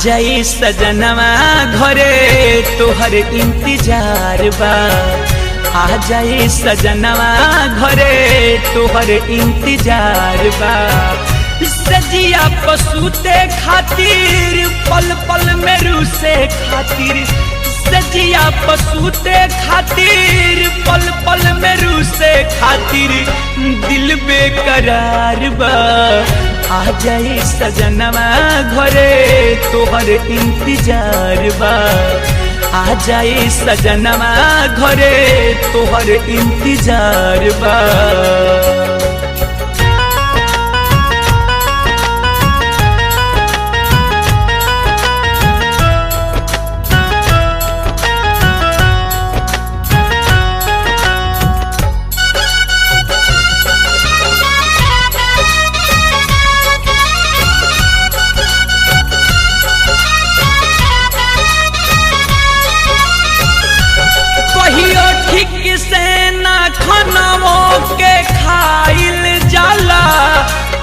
जाई सजनवा घरे तोहर इंतजार बा। आ जाई सजनवा घरे तोहर इंतजार बा। सजिया पसूते खातिर पल पल में रूसे खातिर, सजिया पसूते खातिर पल पल में रूसे खातिर दिल बेकरार बा। आ जाई सजनवा घरे तोहर इंतजार बा। आ जाई सजनवा घरे तोहर इंतजार बा। के खाइल जाला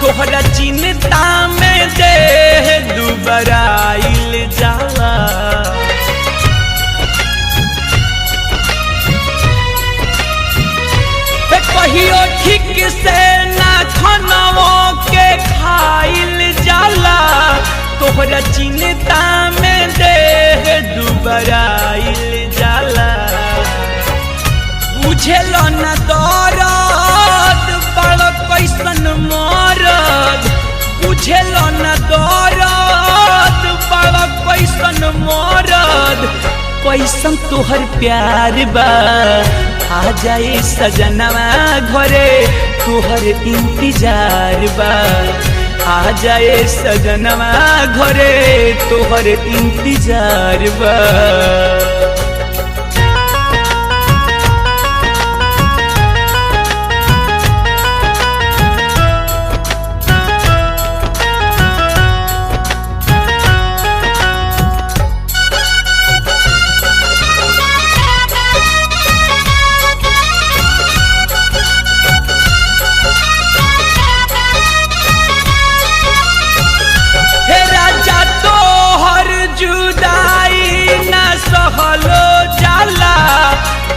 तोहरा चिंता में देह दुबराइल जाला। कहियो ठीक से ना खानवो के खाइल जाला तोहरा चिंता में देह दुबराइल जाला। बुझेलो न दर्द बड़ कैसन मरद, बुझेलो न दर्द बड़ कैसन मरद, कैसन तोहर प्यार बा। आ जाई सजनवा घरे तोहर इंतजार बा। आ जाए सजनवा घरे तोहर इंतजार बा।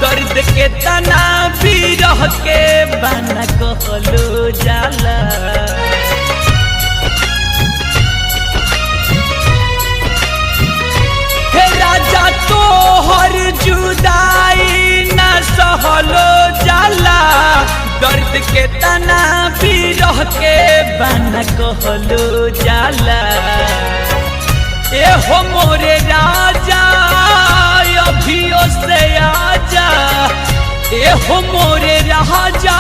दर्द के तना भी रह के बना कहलो जाला। हे राजा तोहर जुदाई न सहलो जाला। दर्द के तना भी रह के बना कहलो जाला। ए हो मोरे राजा अभियो से आजा, ए हो मोरे राजा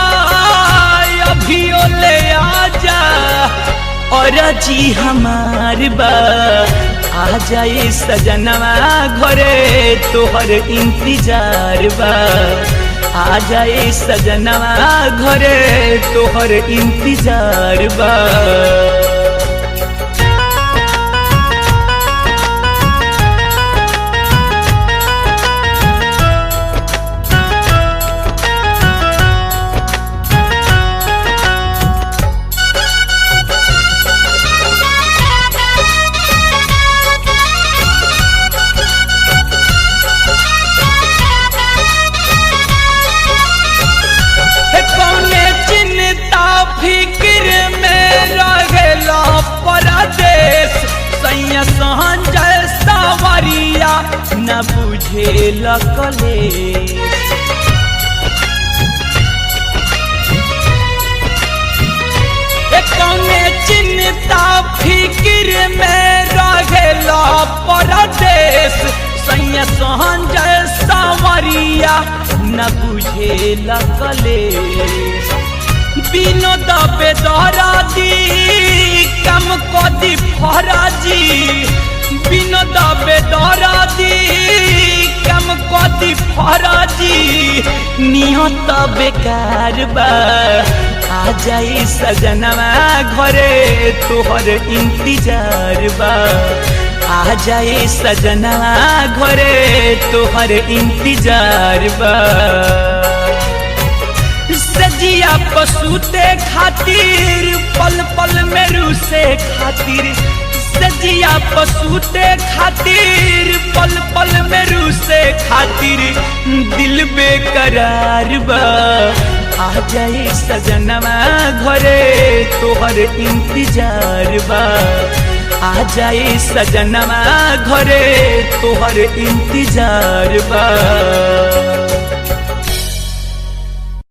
अभियो ले आजा। और जी हमार बा। आ जाई सजनवा घरे तोहर इंतजार बा। आ जाई सजनवा घरे तोहर इंतजार बा। न बुझे लकले कौने चिंता फिक्र में रहेला परदेश। सैया संजय सावरिया न बुझे लकले। विनोद बेदरादी कम कदी फराजी, विनोद बेदरादी कम कदी फराजी नियत बेकार बा। आ जाई सजनवा घरे तोहर इंतजार बा। आ जाई सजनवा घरे तोहर इंतजार बा। सजिया पसूते खातिर पल पल में रूसे खातिर, सजिया पसूते खातिर पल पल में रूसे खातिर दिल बेकरार बा। आ जाए सजनवा घरे तोहर इंतजार बा। आ जाए सजनवा घरे तोहर इंतजार बा।